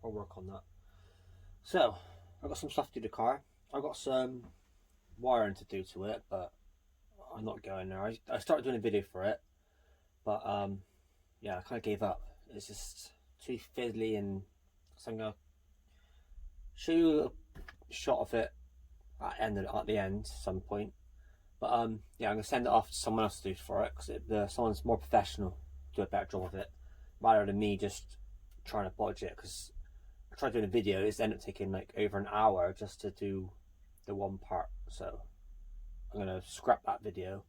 I'll work on that. So I've got some stuff to do the car. I've got some wiring to do to it, but I'm not going there. I started doing a video for it, but yeah, I kind of gave up. It's just too fiddly, and so I'm gonna show you a shot of it at the end at some point. But yeah, I'm gonna send it off to someone else to do for it, because someone's more professional, do a better job of it, rather than me just trying to bodge it. Because I tried doing a video, it's ended up taking like over an hour just to do the one part. So I'm gonna scrap that video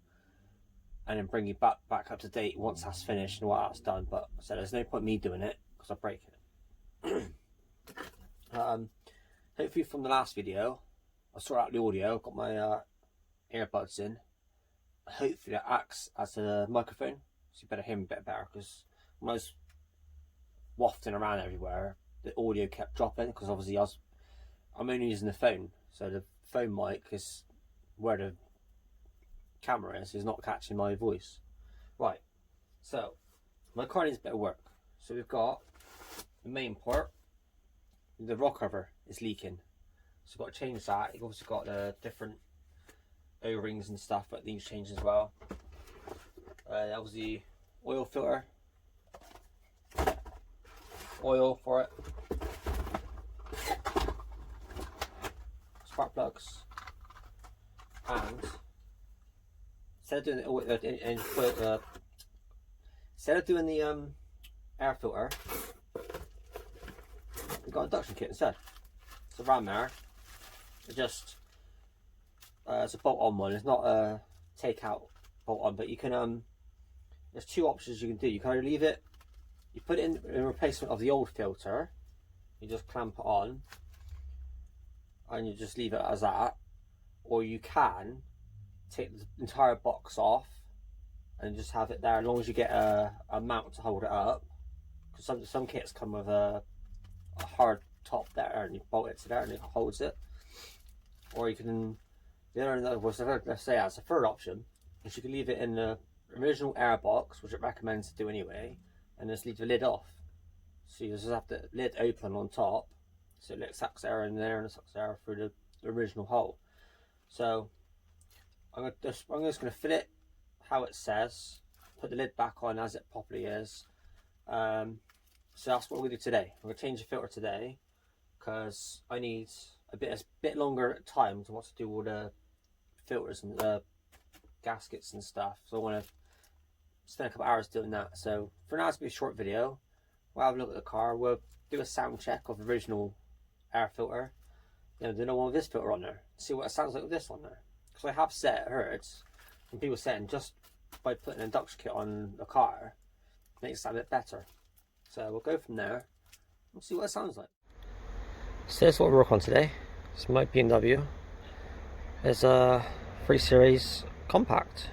and then bring you back up to date once that's finished and what that's done. But I said there's no point me doing it because I'll break it. Hopefully from the last video I sorted out the audio. I've got my earbuds in. Hopefully that acts as a microphone, so you better hear me a bit better, because when I was wafting around everywhere the audio kept dropping, because obviously I'm only using the phone, so the phone mic is where the camera is not catching my voice. Right, so my car needs a bit of work. So we've got the main part, the rock cover is leaking, so I've got to change that. You've also got the different O-rings and stuff that these change as well. That was the oil filter, oil for it, spark plugs, and instead of doing the air filter, we've got an induction kit instead. It's a ramair. It's a bolt-on one. It's not a take-out bolt-on, but you can there's two options you can do. You can either leave it, you put it in replacement of the old filter, you just clamp it on and you just leave it as that, or you can take the entire box off and just have it there, as long as you get a mount to hold it up, because some kits come with a hard top there and you bolt it to there and it holds it. Or you can, the other was, let's say that's a third option, is you can leave it in the original air box, which it recommends to do anyway, and just leave the lid off. So you just have the lid open on top, so it sucks air in there and it sucks air through the original hole. So I'm just going to fit it how it says, put the lid back on as it properly is. So that's what we're going to do today. I'm going to change the filter today, because I need a bit longer time to want to do all the filters and the gaskets and stuff. So I want to spend a couple hours doing that. So for now, it's going to be a short video. We'll have a look at the car. We'll do a sound check of the original air filter. Then do one with this filter on there. See what it sounds like with this on there. Because I have heard some people saying just by putting an induction kit on the car makes it sound a bit better. So we'll go from there. We'll see what it sounds like. So this is what we work on today. It's my BMW. It's a 3 Series compact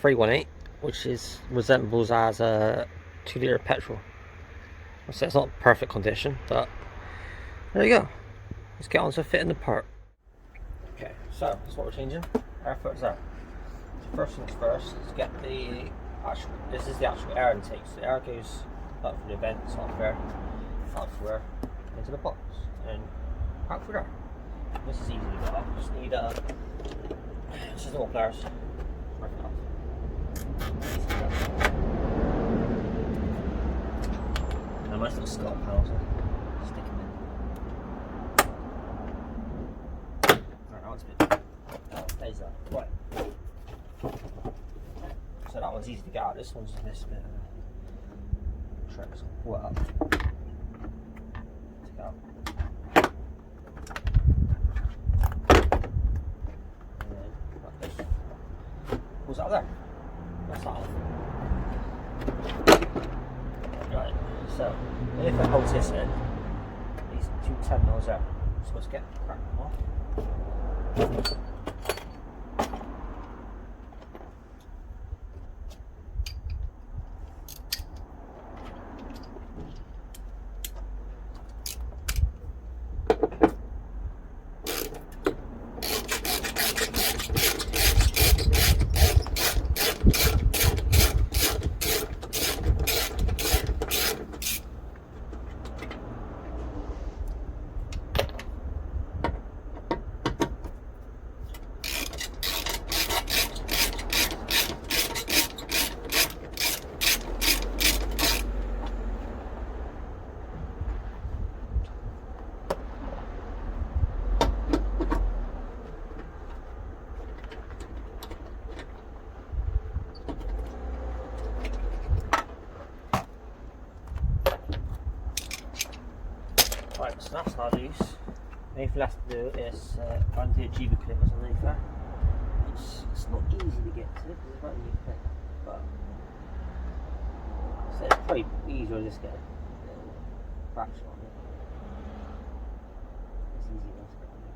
318, which resembles as a 2-litre petrol. So it's not perfect condition, but there you go. Let's get on to fitting the part. Okay, so that's what we're changing. Air filter's there. So first things first, let's get the actual. This is the actual air intake. So the air goes up from the vents off there, out through into the box, and out through there. This is easy to get off. Just need just little pliers. Work it off. And a nice little skull panels. Stick them in. Alright, that one's a bit. That stays there. Right. So that one's easy to get out. This one's just missed a bit of a trick. So pull it up. Take it out. What's out there? That's that one. Right, so if it holds this in, these two 10mm there. So let's crack them off. that's not loose. The only thing left to do is undo a G-B clip or something like that. It's not easy to get to because it's right in your clip, but so it's probably easier to just get a little fraction on it. It's easy enough to get on it.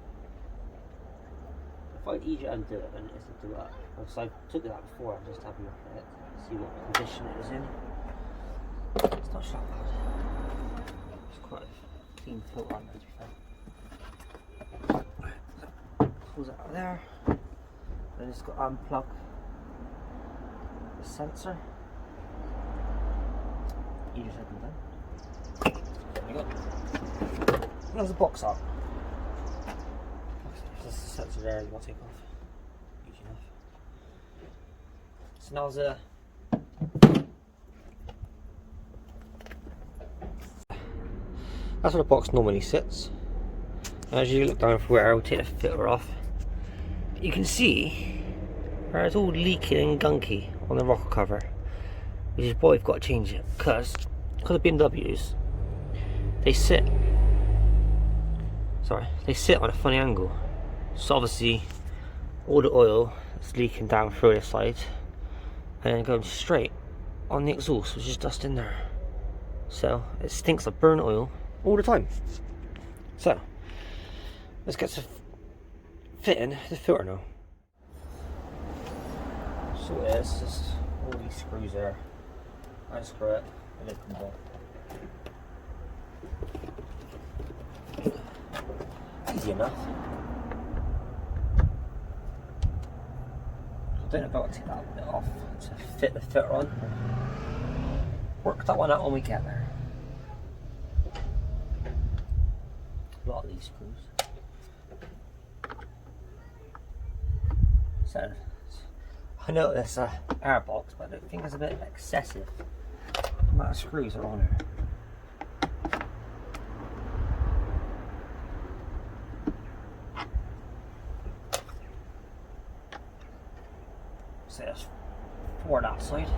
I find it easier to undo it than it is to do it up. So I took it out before, I'm just having a look at it, see what condition it was in. It's not so bad. It's quite a clean filter on there, to be fair. Pulls it out of there. Then it's got to unplug the sensor. You just open it down. There we go. There's the box up. There's the sensor there you want to take off. Easy enough. So now there's that's where the box normally sits. As you look down through it, I'll take the filter off. You can see where it's all leaking and gunky on the rocker cover, which is why we've got to change it, because the BMWs, they sit on a funny angle, so obviously all the oil is leaking down through the side and then going straight on the exhaust, which is dust in there, so it stinks of burnt oil all the time. So let's get to fitting the filter now. So it is just all these screws there. I screw it and it comes off. Easy enough. I don't know if I want to take that bit off to fit the filter on. Work that one out when we get there. A lot of these screws. So I know this air box, but I don't think it's a bit excessive. The amount of screws are on here. So there's 4 that side.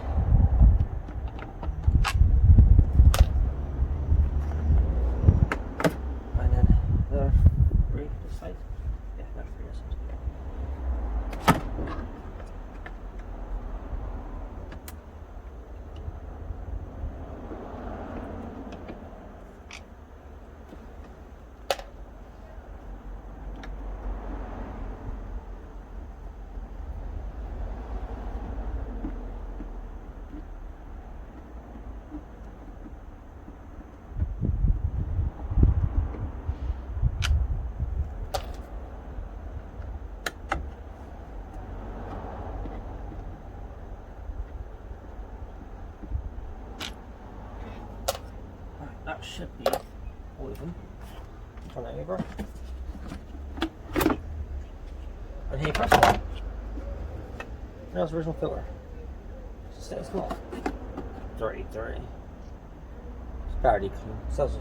And then the 3 this side. Yeah, no, 3 this side. That should be all of them. Turn that over. And here you press it. There's the original filter. So it's not dirty. It's barely clean. It says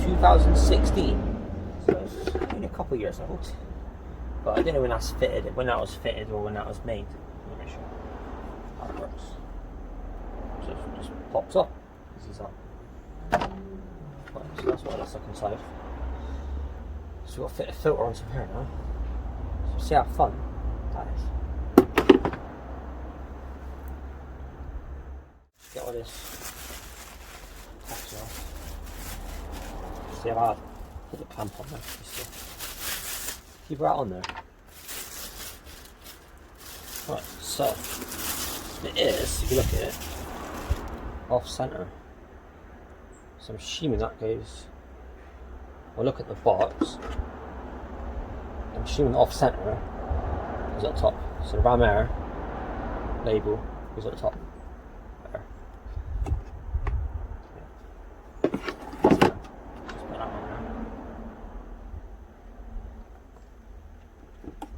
2016. So it's only a couple of years old. But I don't know when that's fitted, when that was fitted or when that was made. I'm not sure how it works. So it just pops up. This is up. Right, so that's what it looks like inside. So we've got to fit a filter onto here now. So see how fun that is. Get all this tax off. See how hard? Put the clamp on there. Keep that on there. Right, so it is, if you look at it, off centre. So I'm assuming that goes. Well, look at the box. I'm assuming off centre is at the top. So the ramair label is at the top. There. Yeah. Just put that on there.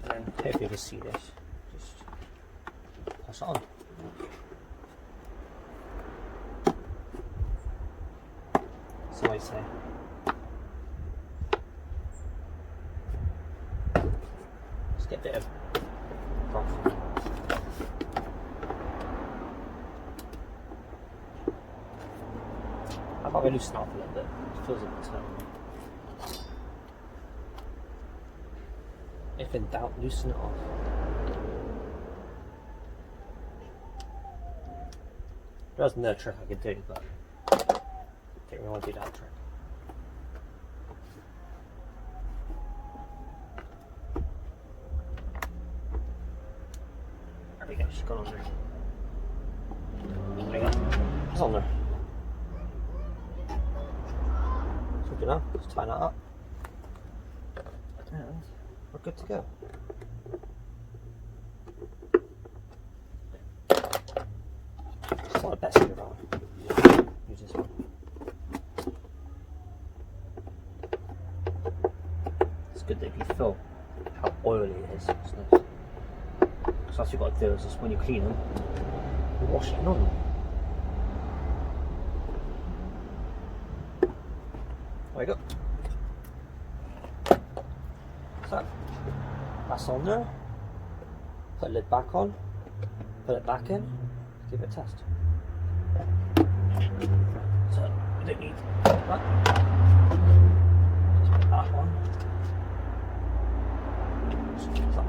And then hopefully you can see this. Just pass it on. So I say. Just get a bit of broth. How about I'm going to loosen it off a little bit. It feels a bit tight. If in doubt, loosen it off. There's another trick I could do, but I don't really want to do that trick. There we go, she's gone on there. There we go, it's on there. So good enough, let's tie that up. And we're good to go. It's not the best screwdriver. Use this one. It's good that if you feel how oily it is, it's nice. So that's what you've got to do is just when you clean them, you wash it on them. There you go. So that's on there. Put the lid back on. Put it back in. Give it a test. So we don't need that. Just put that on. Just keep that.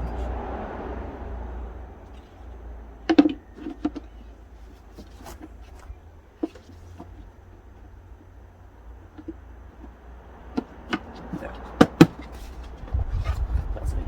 There. That's me.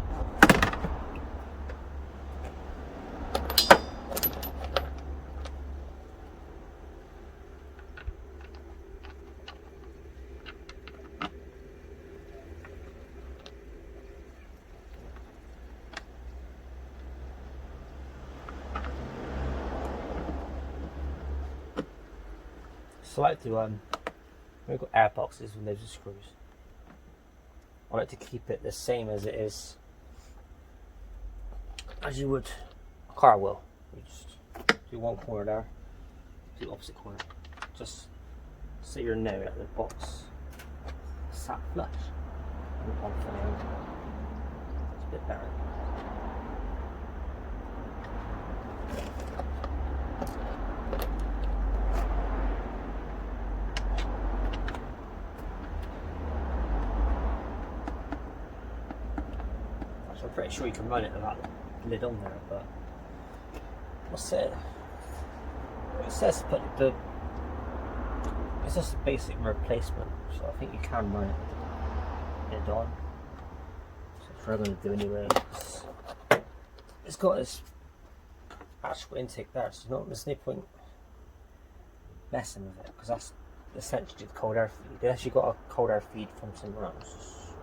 So I like to we've got air boxes with loads of screws. I like to keep it the same as it is, as you would a car wheel. You just do one corner there, do the opposite corner. Just so you know that the box sat flush and on for the end. It's a bit better. I'm pretty sure you can run it without the lid on there, but what's it? It says put the. It's just a basic replacement, so I think you can run it lid on. So that's what I'm going to do anyway. It's got this actual intake there, so there's no point messing with it because that's essentially the cold air feed. Unless you've got a cold air feed from somewhere else.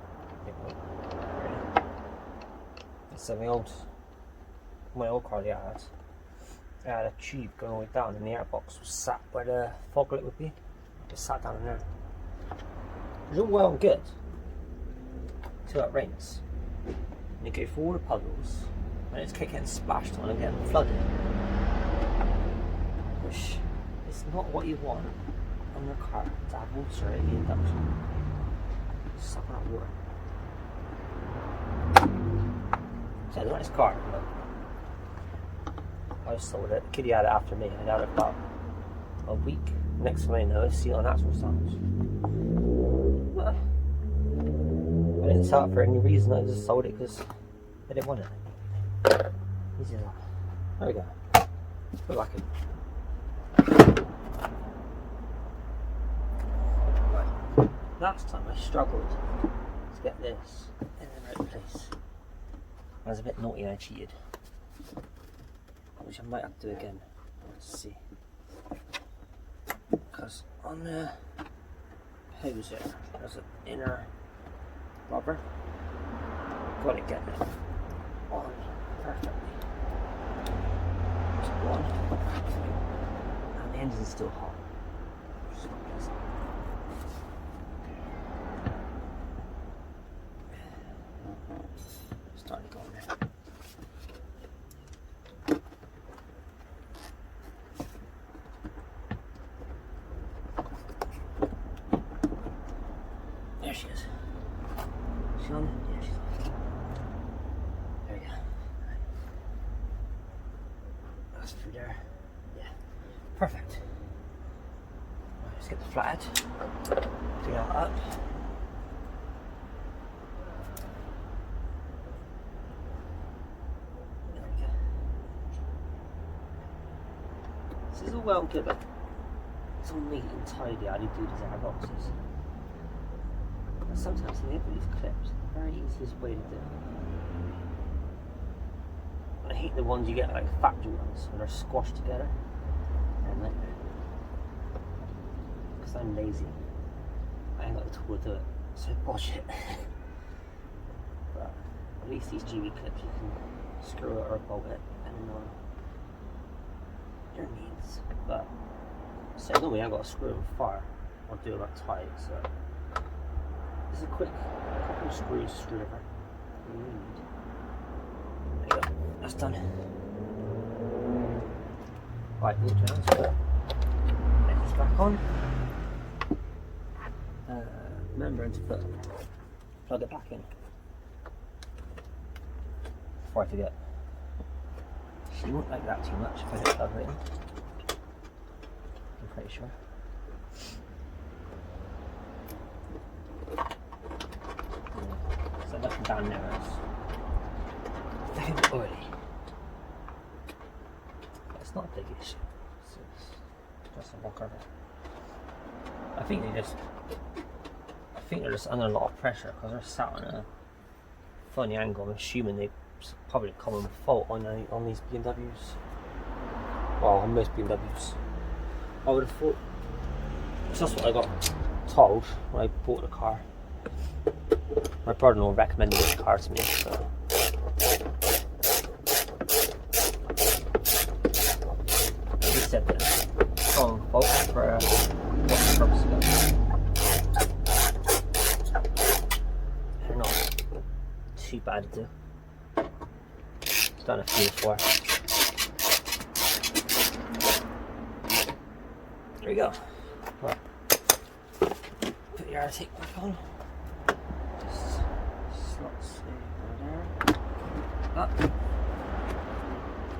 So my old car I had a tube going all the way down and the airbox was sat where the fog light would be. It sat down in there. It was all well and good until it rains. And you go through all the puddles and it's getting splashed on and getting flooded. Which is not what you want on your car, to have water in the induction. Sucking up water. So it's a nice car, but I sold it. The kiddie had it after me. I had it about a week. Next thing I know, it's sealing natural sounds. I didn't sell it for any reason. I just sold it because I didn't want it. Easy as that. There we go. Put it back in. Right. Last time I struggled to get this in the right place. I was a bit naughty and I cheated, which I might have to do again. Let's see, because on the hose here there's an inner rubber. Got to get it on perfectly. There's one, and the engine's still hot. Just not this. Starting to go in there. There she is. Is she on? Yeah, she's on. There we go. Right. That's through there. Yeah. Perfect. Right, let's get the flatted. Do that up. There we go. This is all well and good, but it's all neat and tidy. I do these air boxes. But sometimes when you have these clips, the very easiest way to do it. I hate the ones you get like factory ones when they're squashed together. And like, because I'm lazy, I ain't got the tool to do it, so wash it. But at least these GB clips you can screw it or bolt it depending on your needs. But so normally I've got to screw them far or do them tight. So this is a quick couple of screws screwdriver. There you go. That's done. Right, let's put this back on. Remembering to plug it back in before I forget. She won't like that too much if I don't plug it in. I'm pretty sure. So nothing down there is very oily. But it's not a big issue. It's just a walk over. I think they're just under a lot of pressure because they're sat on a funny angle. I'm assuming they probably a common fault on these BMWs. Well, on most BMWs. I would have thought. So that's what I got told when I bought the car. My brother-in-law recommended this car to me, so. He said that strong fault for what purpose it is. They're not too bad to do. Done a few before. There we go. Right. Put your air tape back on. Just slots over there. Up.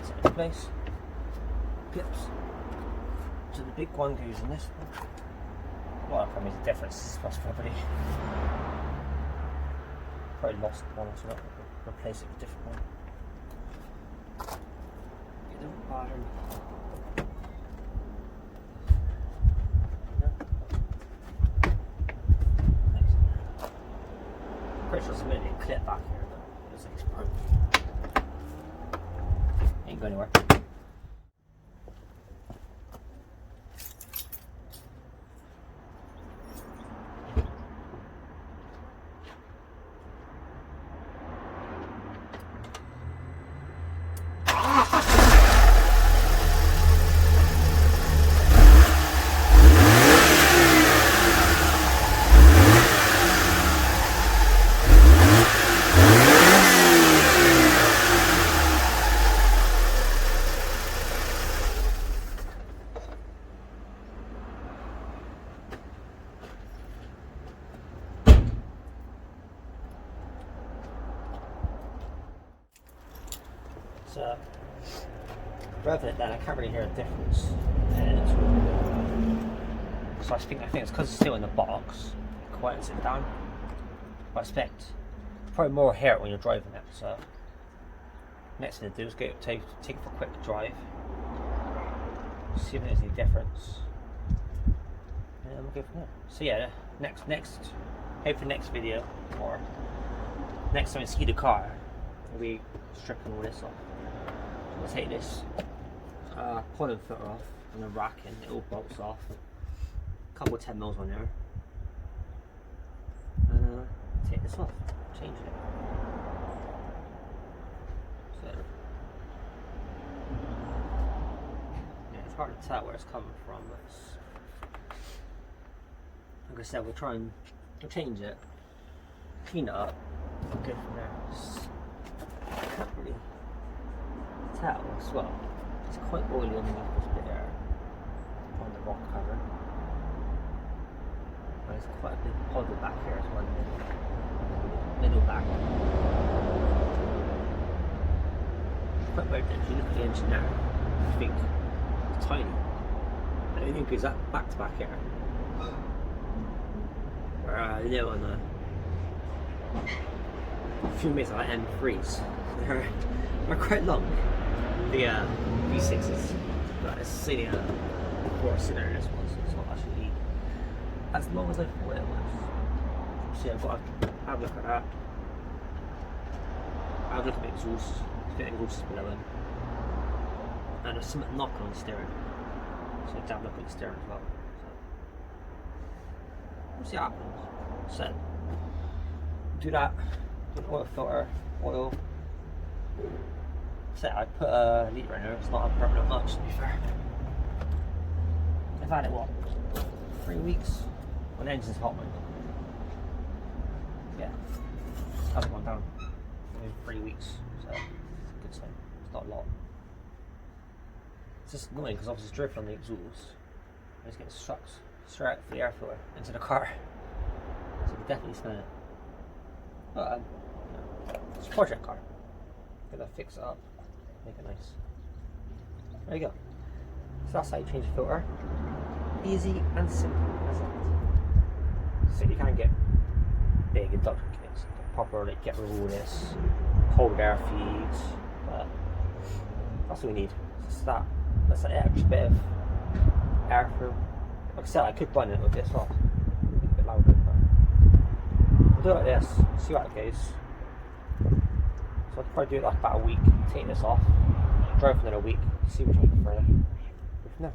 Set it in place. Clips. So the big one goes in this one. Well, that probably makes a difference. This was probably lost one, so I'll replace it with a different one. It don't bother me. Pretty sure there's a million clip back here, but it's like it's broken. Ain't going anywhere. So, revving it down, I can't really hear a difference. So I think it's because it's still in the box, it quiets it down. But I expect probably more hear it when you're driving it. So, next thing to do is take it for a quick drive, see if there's any difference, and then we'll go from there. So yeah, hopefully next video or next time you see the car, we'll be stripping all this off. We'll take this pollen filter off and the racking, it all bolts off. A couple of 10mm on there. And take this off, change it. So, yeah, it's hard to tell where it's coming from, but it's, like I said, we'll change it, clean it up, and go from there. I can't really tell as well. It's quite oily underneath this bit there on the rock cover. There's quite a big puddle back here as well, middle back. It's quite weird that if you look at the engine now, you think it's tiny. And everything goes back to back here. are new on the fuel meters are M3s. They're quite long. The V6s, but it's sitting a 4-cylinder this one, so it's not actually as long as I thought it was. So yeah, I've got to have a look at that. Have a look at the exhaust. I think the exhaust is below him. And there's some knock on the steering. So have a look at the steering as well. So we'll see what happens. So do that. Do an oil filter, oil. So I put a litre in there, it's not permanent much to be fair. I've had it what? 3 weeks? When the engine's hot, yeah. Hasn't gone down in 3 weeks, so it's a good sign. It's not a lot. It's just annoying because obviously it's dripping on the exhaust and it's getting sucked straight out for the air filter into the car. So you can definitely smell it. But it's a project car. Gonna fix it up, make it nice. There you go. So that's how you change the filter. Easy and simple as that. So you can get big induction kits, proper like get rid of all this cold air feeds, but that's what we need. Just that. That's an extra bit of air through. Like I said, I could run it with this off. Make it a bit louder, but we'll do it like this, see how it goes. So I'd probably do it like about a week, take this off, drive for another week, see which one I prefer. Go from there.